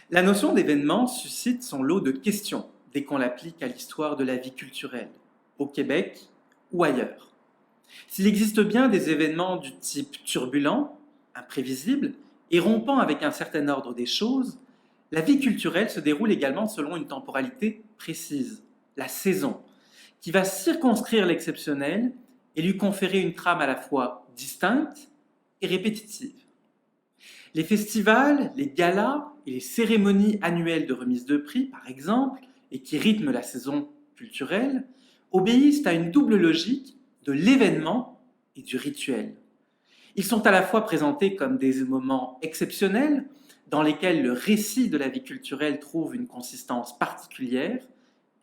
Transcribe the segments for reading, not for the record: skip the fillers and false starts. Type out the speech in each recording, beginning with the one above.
La notion d'événement suscite son lot de questions dès qu'on l'applique à l'histoire de la vie culturelle, au Québec ou ailleurs. S'il existe bien des événements du type turbulent, imprévisible et rompant avec un certain ordre des choses, la vie culturelle se déroule également selon une temporalité précise, la saison, qui va circonscrire l'exceptionnel et lui conférer une trame à la fois distincte et répétitive. Les festivals, les galas et les cérémonies annuelles de remise de prix, par exemple, et qui rythment la saison culturelle, obéissent à une double logique de l'événement et du rituel. Ils sont à la fois présentés comme des moments exceptionnels, dans lesquels le récit de la vie culturelle trouve une consistance particulière,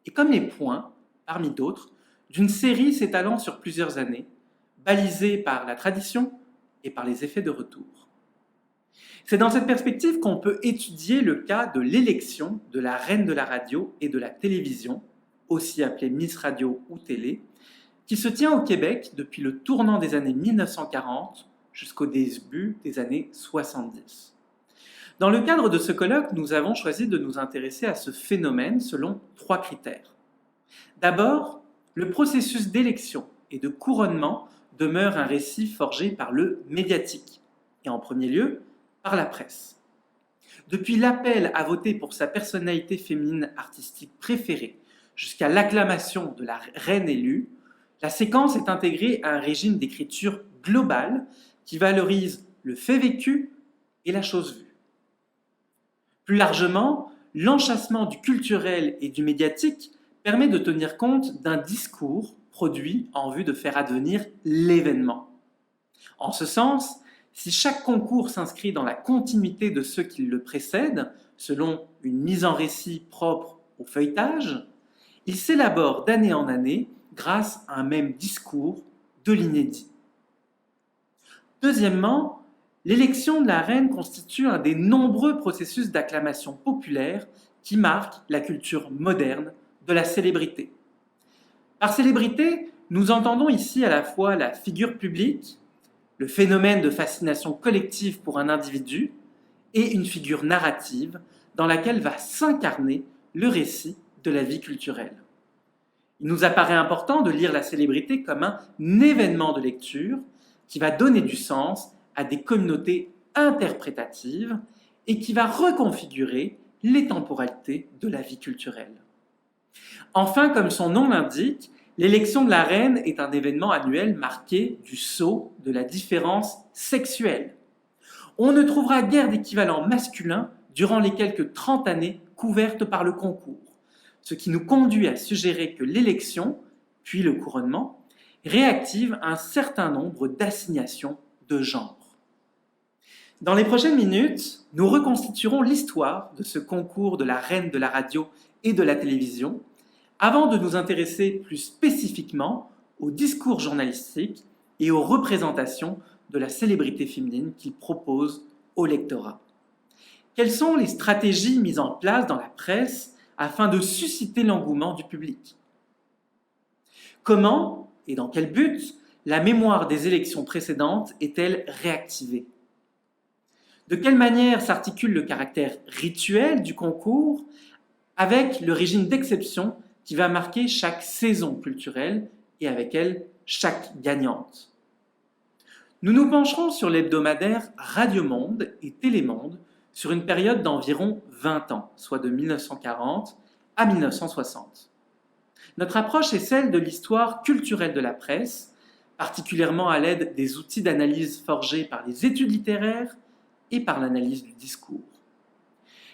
et comme les points, parmi d'autres, d'une série s'étalant sur plusieurs années, balisée par la tradition et par les effets de retour. C'est dans cette perspective qu'on peut étudier le cas de l'élection de la reine de la radio et de la télévision, aussi appelée Miss Radio ou Télé, qui se tient au Québec depuis le tournant des années 1940 jusqu'au début des années 70. Dans le cadre de ce colloque, nous avons choisi de nous intéresser à ce phénomène selon 3 critères. D'abord, le processus d'élection et de couronnement demeure un récit forgé par le médiatique, et en premier lieu, par la presse. Depuis l'appel à voter pour sa personnalité féminine artistique préférée jusqu'à l'acclamation de la reine élue, la séquence est intégrée à un régime d'écriture globale qui valorise le fait vécu et la chose vue. Plus largement, l'enchâssement du culturel et du médiatique permet de tenir compte d'un discours produit en vue de faire advenir l'événement. En ce sens, si chaque concours s'inscrit dans la continuité de ceux qui le précèdent, selon une mise en récit propre au feuilletage, il s'élabore d'année en année grâce à un même discours de l'inédit. Deuxièmement, l'élection de la reine constitue un des nombreux processus d'acclamation populaire qui marquent la culture moderne de la célébrité. Par célébrité, nous entendons ici à la fois la figure publique, le phénomène de fascination collective pour un individu et une figure narrative dans laquelle va s'incarner le récit de la vie culturelle. Il nous apparaît important de lire la célébrité comme un événement de lecture qui va donner du sens à des communautés interprétatives et qui va reconfigurer les temporalités de la vie culturelle. Enfin, comme son nom l'indique, l'élection de la reine est un événement annuel marqué du sceau de la différence sexuelle. On ne trouvera guère d'équivalent masculin durant les quelques 30 années couvertes par le concours, ce qui nous conduit à suggérer que l'élection, puis le couronnement, réactive un certain nombre d'assignations de genre. Dans les prochaines minutes, nous reconstituerons l'histoire de ce concours de la reine de la radio et de la télévision, avant de nous intéresser plus spécifiquement au discours journalistique et aux représentations de la célébrité féminine qu'il propose au lectorat. Quelles sont les stratégies mises en place dans la presse afin de susciter l'engouement du public? Comment et dans quel but la mémoire des élections précédentes est-elle réactivée? De quelle manière s'articule le caractère rituel du concours avec le régime d'exception qui va marquer chaque saison culturelle et avec elle chaque gagnante? Nous nous pencherons sur l'hebdomadaire Radio Monde et Télémonde sur une période d'environ 20 ans, soit de 1940 à 1960. Notre approche est celle de l'histoire culturelle de la presse, particulièrement à l'aide des outils d'analyse forgés par les études littéraires et par l'analyse du discours.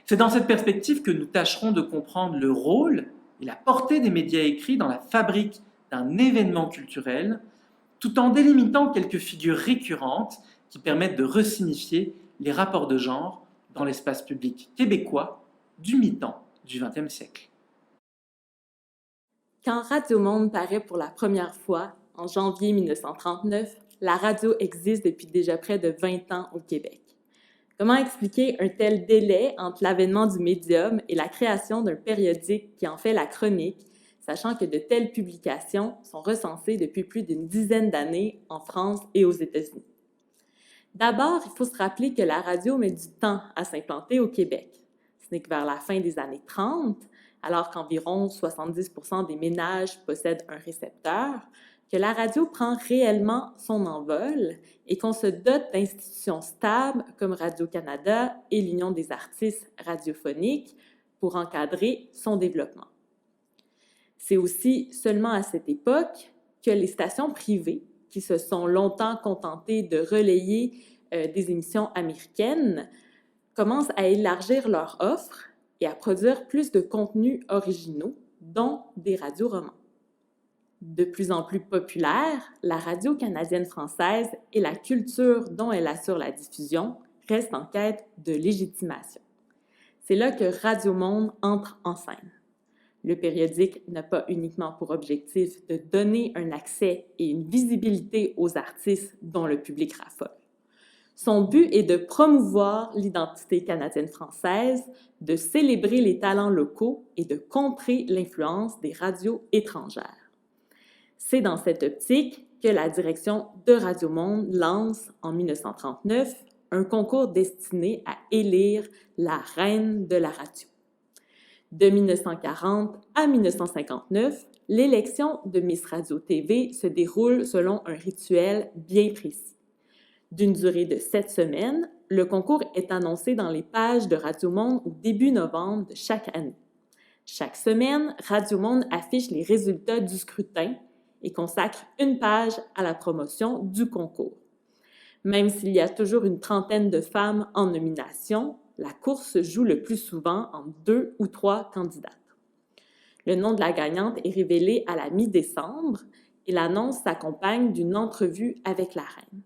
C'est dans cette perspective que nous tâcherons de comprendre le rôle et la portée des médias écrits dans la fabrique d'un événement culturel, tout en délimitant quelques figures récurrentes qui permettent de resignifier les rapports de genre dans l'espace public québécois du mi-temps du XXe siècle. Quand Radio Monde paraît pour la première fois, en janvier 1939, la radio existe depuis déjà près de 20 ans au Québec. Comment expliquer un tel délai entre l'avènement du médium et la création d'un périodique qui en fait la chronique, sachant que de telles publications sont recensées depuis plus d'une dizaine d'années en France et aux États-Unis? D'abord, il faut se rappeler que la radio met du temps à s'implanter au Québec. ce n'est que vers la fin des années 30, alors qu'environ 70% des ménages possèdent un récepteur, que la radio prend réellement son envol et qu'on se dote d'institutions stables comme Radio-Canada et l'Union des artistes radiophoniques pour encadrer son développement. C'est aussi seulement à cette époque que les stations privées, qui se sont longtemps contentées de relayer des émissions américaines, commencent à élargir leur offre et à produire plus de contenus originaux, dont des radios-romans. De plus en plus populaire, la radio canadienne-française et la culture dont elle assure la diffusion restent en quête de légitimation. C'est là que Radio Monde entre en scène. Le périodique n'a pas uniquement pour objectif de donner un accès et une visibilité aux artistes dont le public raffole. Son but est de promouvoir l'identité canadienne-française, de célébrer les talents locaux et de contrer l'influence des radios étrangères. C'est dans cette optique que la direction de Radio Monde lance en 1939 un concours destiné à élire la reine de la radio. De 1940 à 1959, l'élection de Miss Radio-TV se déroule selon un rituel bien précis. D'une durée de 7 semaines, le concours est annoncé dans les pages de Radio Monde au début novembre de chaque année. Chaque semaine, Radio Monde affiche les résultats du scrutin et consacre une page à la promotion du concours. Même s'il y a toujours une trentaine de femmes en nomination, la course se joue le plus souvent entre 2 ou 3 candidates. Le nom de la gagnante est révélé à la mi-décembre et l'annonce s'accompagne d'une entrevue avec la reine.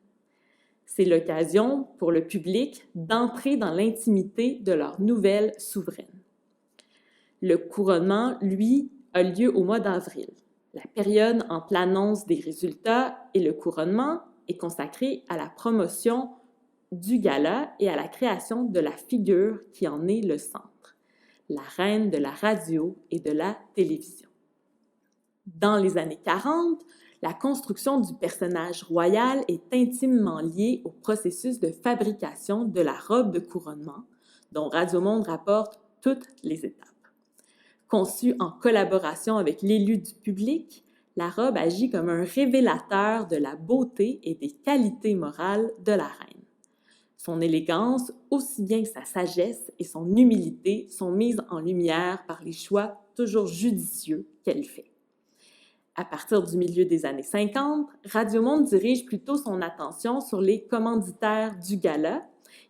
C'est l'occasion pour le public d'entrer dans l'intimité de leur nouvelle souveraine. Le couronnement, lui, a lieu au mois d'avril. La période entre l'annonce des résultats et le couronnement est consacrée à la promotion du gala et à la création de la figure qui en est le centre, la reine de la radio et de la télévision. Dans les années 40, la construction du personnage royal est intimement liée au processus de fabrication de la robe de couronnement, dont Radio Monde rapporte toutes les étapes. Conçue en collaboration avec l'élu du public, la robe agit comme un révélateur de la beauté et des qualités morales de la reine. Son élégance, aussi bien que sa sagesse et son humilité, sont mises en lumière par les choix toujours judicieux qu'elle fait. À partir du milieu des années 50, Radio Monde dirige plutôt son attention sur les commanditaires du gala,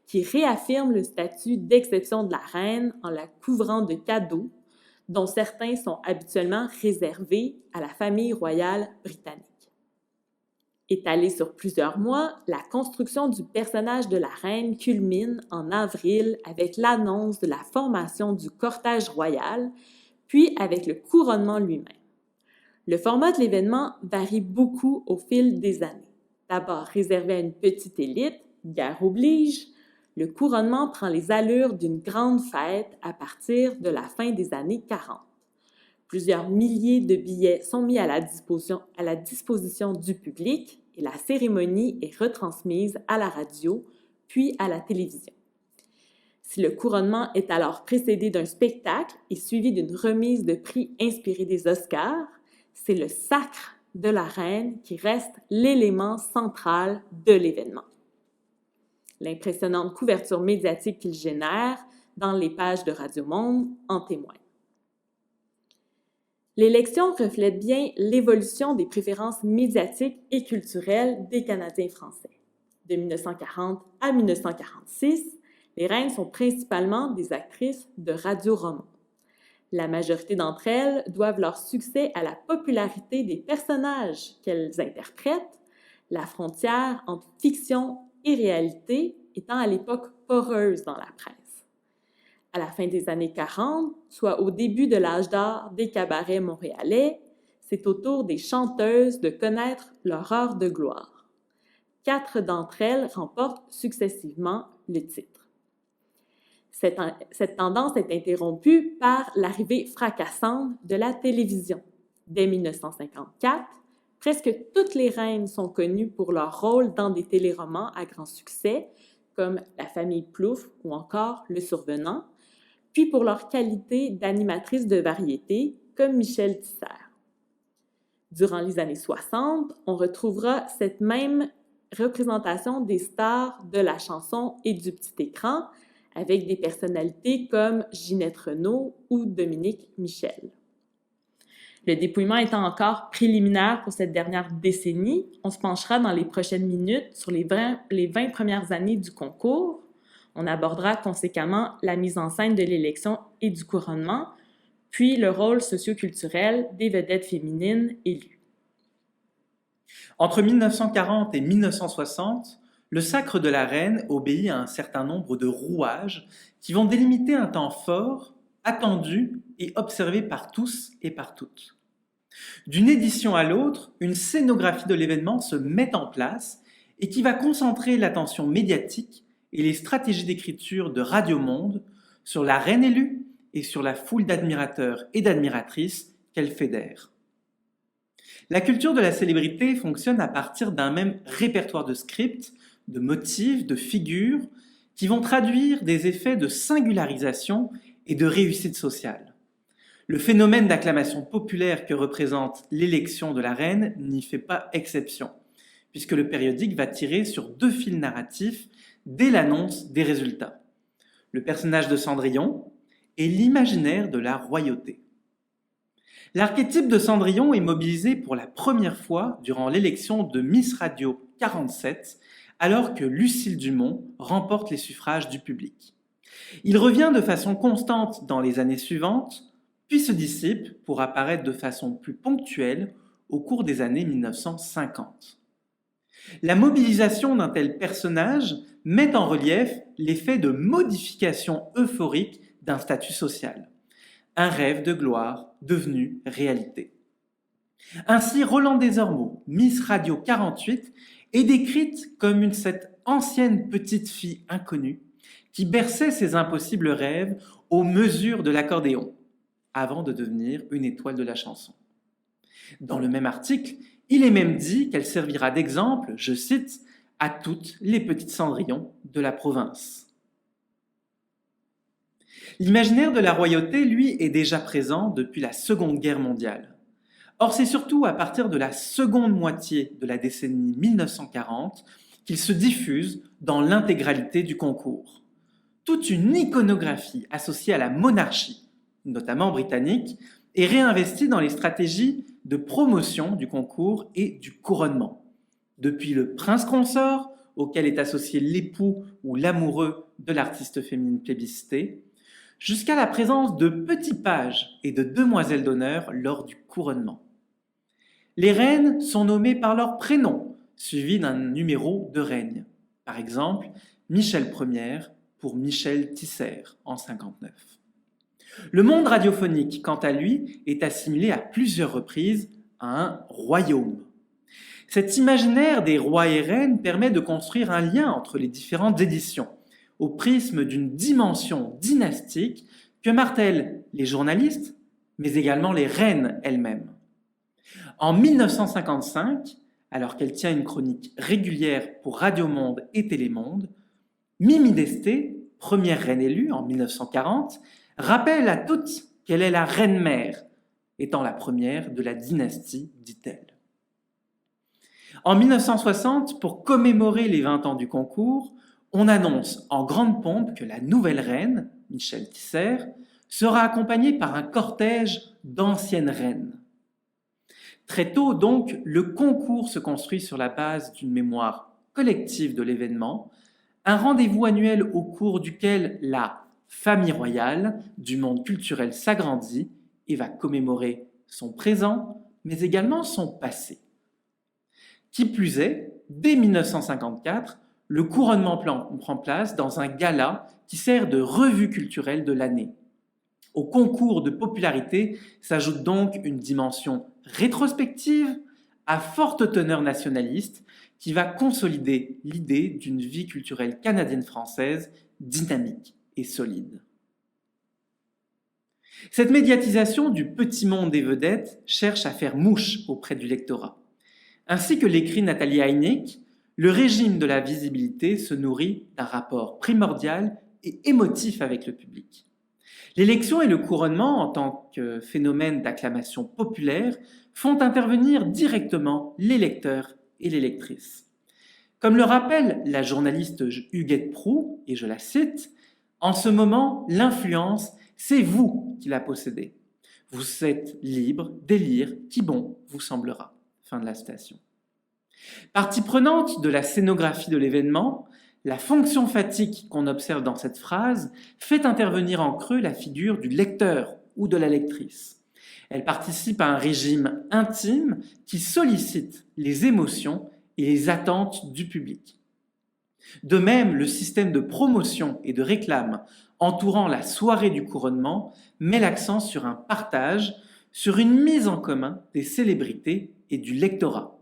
qui réaffirment le statut d'exception de la reine en la couvrant de cadeaux, dont certains sont habituellement réservés à la famille royale britannique. Étalée sur plusieurs mois, la construction du personnage de la reine culmine en avril avec l'annonce de la formation du cortège royal, puis avec le couronnement lui-même. Le format de l'événement varie beaucoup au fil des années. D'abord réservé à une petite élite, guerre oblige, le couronnement prend les allures d'une grande fête à partir de la fin des années 40. Plusieurs milliers de billets sont mis à la disposition du public et la cérémonie est retransmise à la radio, puis à la télévision. Si le couronnement est alors précédé d'un spectacle et suivi d'une remise de prix inspirée des Oscars, c'est le sacre de la reine qui reste l'élément central de l'événement. L'impressionnante couverture médiatique qu'il génère dans les pages de Radio Monde en témoigne. L'élection reflète bien l'évolution des préférences médiatiques et culturelles des Canadiens français. De 1940 à 1946, les reines sont principalement des actrices de radio-roman. La majorité d'entre elles doivent leur succès à la popularité des personnages qu'elles interprètent, la frontière entre fiction et réalité étant à l'époque poreuse dans la presse. À la fin des années 40, soit au début de l'âge d'or des cabarets montréalais, c'est au tour des chanteuses de connaître leur heure de gloire. 4 d'entre elles remportent successivement le titre. Cette tendance est interrompue par l'arrivée fracassante de la télévision. Dès 1954, presque toutes les reines sont connues pour leur rôle dans des téléromans à grand succès, comme La famille Plouffe ou encore Le Survenant, puis pour leur qualité d'animatrice de variété, comme Michel Tisser. Durant les années 60, on retrouvera cette même représentation des stars de la chanson et du petit écran avec des personnalités comme Ginette Renault ou Dominique Michel. Le dépouillement étant encore préliminaire pour cette dernière décennie, on se penchera dans les prochaines minutes sur les 20 premières années du concours. On abordera conséquemment la mise en scène de l'élection et du couronnement, puis le rôle socio-culturel des vedettes féminines élues. Entre 1940 et 1960, le sacre de la reine obéit à un certain nombre de rouages qui vont délimiter un temps fort, attendu et observé par tous et par toutes. D'une édition à l'autre, une scénographie de l'événement se met en place et qui va concentrer l'attention médiatique et les stratégies d'écriture de Radio Monde sur la reine élue et sur la foule d'admirateurs et d'admiratrices qu'elle fédère. La culture de la célébrité fonctionne à partir d'un même répertoire de scripts, de motifs, de figures, qui vont traduire des effets de singularisation et de réussite sociale. Le phénomène d'acclamation populaire que représente l'élection de la reine n'y fait pas exception, puisque le périodique va tirer sur 2 fils narratifs dès l'annonce des résultats. Le personnage de Cendrillon et l'imaginaire de la royauté. L'archétype de Cendrillon est mobilisé pour la première fois durant l'élection de Miss Radio 47, alors que Lucille Dumont remporte les suffrages du public. Il revient de façon constante dans les années suivantes, puis se dissipe pour apparaître de façon plus ponctuelle au cours des années 1950. La mobilisation d'un tel personnage met en relief l'effet de modification euphorique d'un statut social. Un rêve de gloire devenu réalité. Ainsi, Roland Desormeaux, Miss Radio 48, est décrite comme cette ancienne petite fille inconnue qui berçait ses impossibles rêves aux mesures de l'accordéon, avant de devenir une étoile de la chanson. Dans le même article, il est même dit qu'elle servira d'exemple, je cite, à toutes les petites Cendrillons de la province. L'imaginaire de la royauté, lui, est déjà présent depuis la Seconde Guerre mondiale. Or, c'est surtout à partir de la seconde moitié de la décennie 1940 qu'il se diffuse dans l'intégralité du concours. Toute une iconographie associée à la monarchie, notamment britannique, est réinvestie dans les stratégies de promotion du concours et du couronnement. Depuis le prince consort, auquel est associé l'époux ou l'amoureux de l'artiste féminine plébiscitée, jusqu'à la présence de petits pages et de demoiselles d'honneur lors du couronnement. Les reines sont nommées par leur prénom, suivi d'un numéro de règne. Par exemple, Michel Ier pour Michel Tisser en 59. Le monde radiophonique, quant à lui, est assimilé à plusieurs reprises à un royaume. Cet imaginaire des rois et reines permet de construire un lien entre les différentes éditions, au prisme d'une dimension dynastique que martèlent les journalistes, mais également les reines elles-mêmes. En 1955, alors qu'elle tient une chronique régulière pour Radio Monde et Télémonde, Mimi Desté, première reine élue en 1940, rappelle à toutes qu'elle est la reine-mère, étant la première de la dynastie, dit-elle. En 1960, pour commémorer les 20 ans du concours, on annonce en grande pompe que la nouvelle reine, Michel Tisser, sera accompagnée par un cortège d'anciennes reines. Très tôt, donc, le concours se construit sur la base d'une mémoire collective de l'événement, un rendez-vous annuel au cours duquel la famille royale du monde culturel s'agrandit et va commémorer son présent, mais également son passé. Qui plus est, dès 1954, le couronnement prend place dans un gala qui sert de revue culturelle de l'année. Au concours de popularité s'ajoute donc une dimension rétrospective à forte teneur nationaliste qui va consolider l'idée d'une vie culturelle canadienne-française dynamique et solide. Cette médiatisation du petit monde des vedettes cherche à faire mouche auprès du lectorat. Ainsi que l'écrit Nathalie Heineck, le régime de la visibilité se nourrit d'un rapport primordial et émotif avec le public. L'élection et le couronnement, en tant que phénomène d'acclamation populaire, font intervenir directement les lecteurs et les lectrices. Comme le rappelle la journaliste Huguette Proux, et je la cite, « En ce moment, l'influence, c'est vous qui la possédez. Vous êtes libre d'élire qui bon vous semblera. » Fin de la citation. Partie prenante de la scénographie de l'événement, la fonction fatigue qu'on observe dans cette phrase fait intervenir en creux la figure du lecteur ou de la lectrice. Elle participe à un régime intime qui sollicite les émotions et les attentes du public. De même, le système de promotion et de réclame entourant la soirée du couronnement met l'accent sur un partage, sur une mise en commun des célébrités et du lectorat.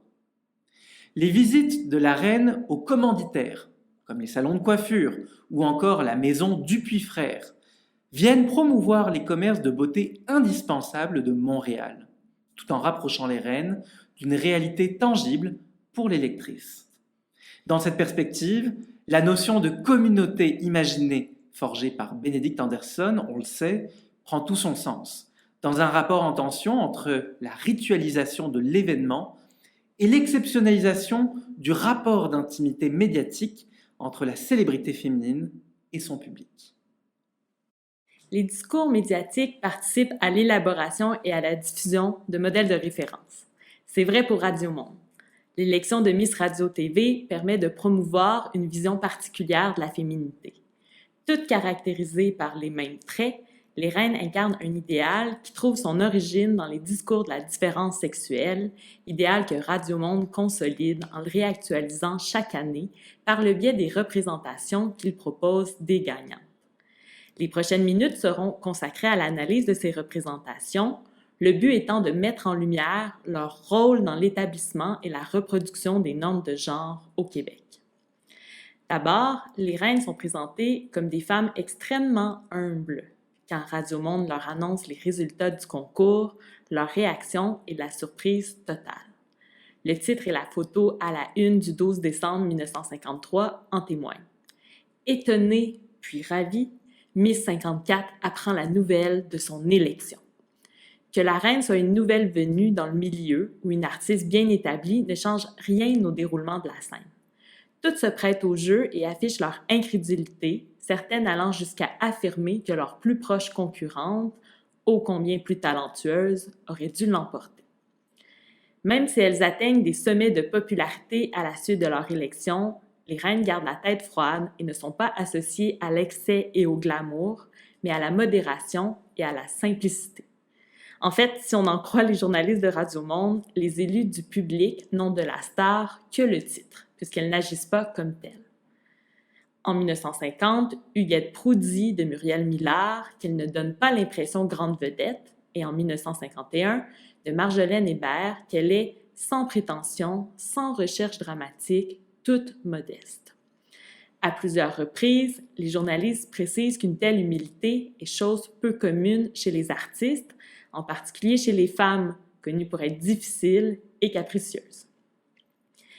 Les visites de la reine aux commanditaires, comme les salons de coiffure ou encore la maison Dupuis-Frères, viennent promouvoir les commerces de beauté indispensables de Montréal, tout en rapprochant les reines d'une réalité tangible pour les lectrices. Dans cette perspective, la notion de communauté imaginée, forgée par Benedict Anderson, on le sait, prend tout son sens, dans un rapport en tension entre la ritualisation de l'événement et l'exceptionnalisation du rapport d'intimité médiatique entre la célébrité féminine et son public. Les discours médiatiques participent à l'élaboration et à la diffusion de modèles de référence. C'est vrai pour Radio Monde. L'élection de Miss Radio-TV permet de promouvoir une vision particulière de la féminité. Toutes caractérisées par les mêmes traits, les reines incarnent un idéal qui trouve son origine dans les discours de la différence sexuelle, idéal que Radio Monde consolide en le réactualisant chaque année par le biais des représentations qu'il propose des gagnantes. Les prochaines minutes seront consacrées à l'analyse de ces représentations, le but étant de mettre en lumière leur rôle dans l'établissement et la reproduction des normes de genre au Québec. D'abord, les reines sont présentées comme des femmes extrêmement humbles. Quand Radio Monde leur annonce les résultats du concours, leur réaction est de la surprise totale. Le titre et la photo à la une du 12 décembre 1953 en témoignent. Étonnée puis ravie, Miss 54 apprend la nouvelle de son élection. Que la reine soit une nouvelle venue dans le milieu ou une artiste bien établie ne change rien au déroulement de la scène. Toutes se prêtent au jeu et affichent leur incrédulité, certaines allant jusqu'à affirmer que leurs plus proches concurrentes, ô combien plus talentueuses, auraient dû l'emporter. Même si elles atteignent des sommets de popularité à la suite de leur élection, les reines gardent la tête froide et ne sont pas associées à l'excès et au glamour, mais à la modération et à la simplicité. En fait, si on en croit les journalistes de Radio Monde, les élus du public n'ont de la star que le titre, puisqu'elles n'agissent pas comme telles. En 1950, Huguette Proux dit de Muriel Millard qu'elle ne donne pas l'impression grande vedette, et en 1951, de Marjolaine Hébert qu'elle est sans prétention, sans recherche dramatique, toute modeste. À plusieurs reprises, les journalistes précisent qu'une telle humilité est chose peu commune chez les artistes, en particulier chez les femmes, connues pour être difficiles et capricieuses.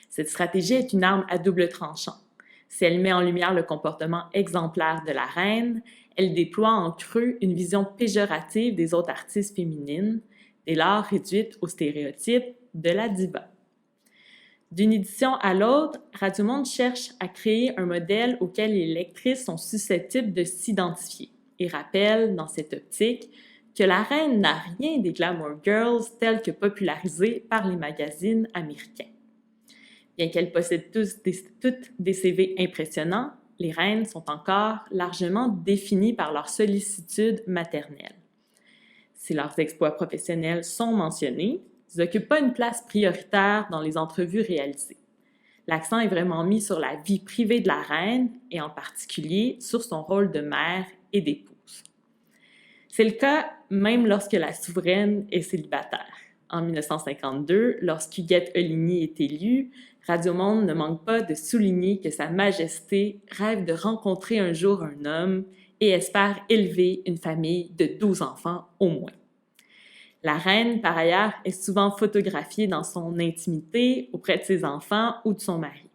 Cette stratégie est une arme à double tranchant. Si elle met en lumière le comportement exemplaire de la reine, elle déploie en creux une vision péjorative des autres artistes féminines, dès lors réduite au stéréotype de la diva. D'une édition à l'autre, Radio Monde cherche à créer un modèle auquel les lectrices sont susceptibles de s'identifier et rappelle, dans cette optique, que la reine n'a rien des glamour girls telles que popularisées par les magazines américains. Bien qu'elles possèdent toutes des CV impressionnants, les reines sont encore largement définies par leur sollicitude maternelle. Si leurs exploits professionnels sont mentionnés, ils n'occupent pas une place prioritaire dans les entrevues réalisées. L'accent est vraiment mis sur la vie privée de la reine et en particulier sur son rôle de mère et d'épouse. C'est le cas même lorsque la souveraine est célibataire. En 1952, lorsqu'Huguette Oligny est élue, Radio Monde ne manque pas de souligner que Sa Majesté rêve de rencontrer un jour un homme et espère élever une famille de 12 enfants au moins. La reine, par ailleurs, est souvent photographiée dans son intimité auprès de ses enfants ou de son mari.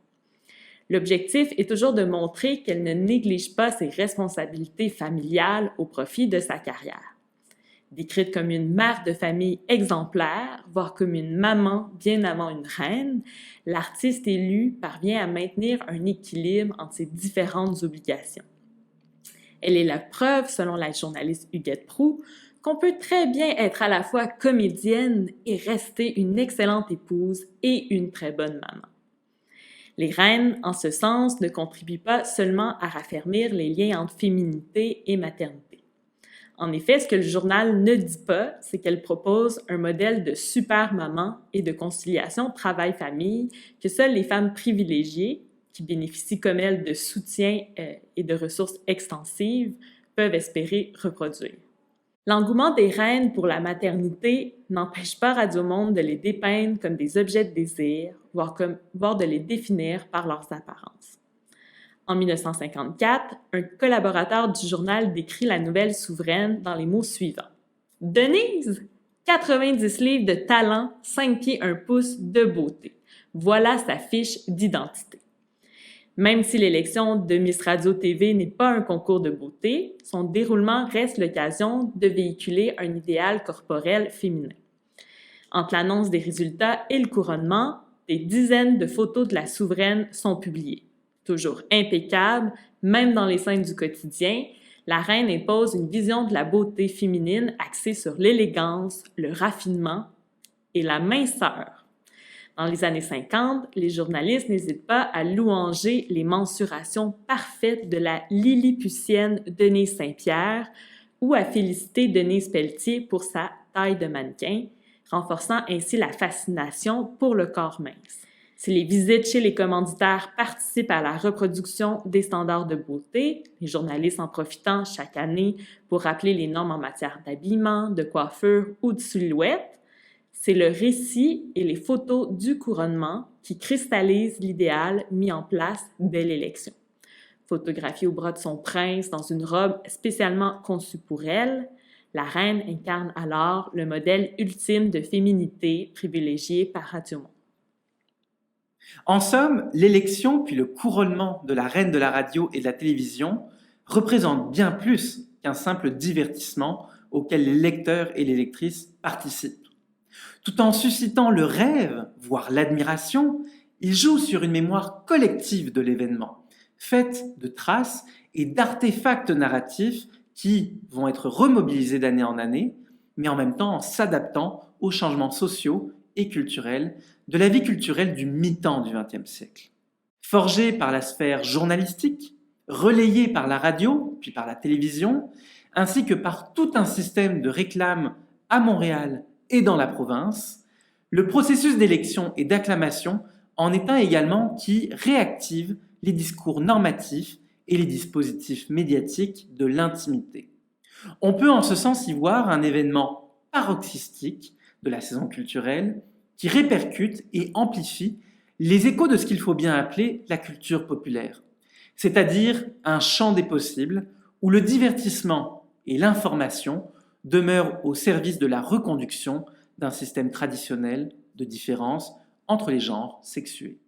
L'objectif est toujours de montrer qu'elle ne néglige pas ses responsabilités familiales au profit de sa carrière. Décrite comme une mère de famille exemplaire, voire comme une maman bien avant une reine, l'artiste élue parvient à maintenir un équilibre entre ses différentes obligations. Elle est la preuve, selon la journaliste Huguette Proulx, qu'on peut très bien être à la fois comédienne et rester une excellente épouse et une très bonne maman. Les reines, en ce sens, ne contribuent pas seulement à raffermir les liens entre féminité et maternité. En effet, ce que le journal ne dit pas, c'est qu'elle propose un modèle de super maman et de conciliation travail-famille que seules les femmes privilégiées, qui bénéficient comme elles de soutien et de ressources extensives, peuvent espérer reproduire. L'engouement des reines pour la maternité n'empêche pas Radio Monde de les dépeindre comme des objets de désir, voire de les définir par leurs apparences. En 1954, un collaborateur du journal décrit la nouvelle souveraine dans les mots suivants. « Denise, 90 livres de talent, 5 pieds 1 pouce de beauté. Voilà sa fiche d'identité. » Même si l'élection de Miss Radio-TV n'est pas un concours de beauté, son déroulement reste l'occasion de véhiculer un idéal corporel féminin. Entre l'annonce des résultats et le couronnement, des dizaines de photos de la souveraine sont publiées. Toujours impeccable, même dans les scènes du quotidien, la reine impose une vision de la beauté féminine axée sur l'élégance, le raffinement et la minceur. Dans les années 50, les journalistes n'hésitent pas à louanger les mensurations parfaites de la lilliputienne Denise Saint-Pierre ou à féliciter Denise Pelletier pour sa taille de mannequin, renforçant ainsi la fascination pour le corps mince. Si les visites chez les commanditaires participent à la reproduction des standards de beauté, les journalistes en profitant chaque année pour rappeler les normes en matière d'habillement, de coiffure ou de silhouette, c'est le récit et les photos du couronnement qui cristallisent l'idéal mis en place dès l'élection. Photographiée au bras de son prince dans une robe spécialement conçue pour elle, la reine incarne alors le modèle ultime de féminité privilégié par Radio Monde. En somme, l'élection puis le couronnement de la reine de la radio et de la télévision représentent bien plus qu'un simple divertissement auquel les lecteurs et les lectrices participent. Tout en suscitant le rêve, voire l'admiration, il joue sur une mémoire collective de l'événement, faite de traces et d'artefacts narratifs qui vont être remobilisés d'année en année, mais en même temps en s'adaptant aux changements sociaux et culturels de la vie culturelle du mi-temps du XXe siècle. Forgés par la sphère journalistique, relayés par la radio, puis par la télévision, ainsi que par tout un système de réclame à Montréal et dans la province, le processus d'élection et d'acclamation en est un également qui réactive les discours normatifs et les dispositifs médiatiques de l'intimité. On peut en ce sens y voir un événement paroxystique de la saison culturelle qui répercute et amplifie les échos de ce qu'il faut bien appeler la culture populaire, c'est-à-dire un champ des possibles où le divertissement et l'information demeurent au service de la reconduction d'un système traditionnel de différence entre les genres sexués.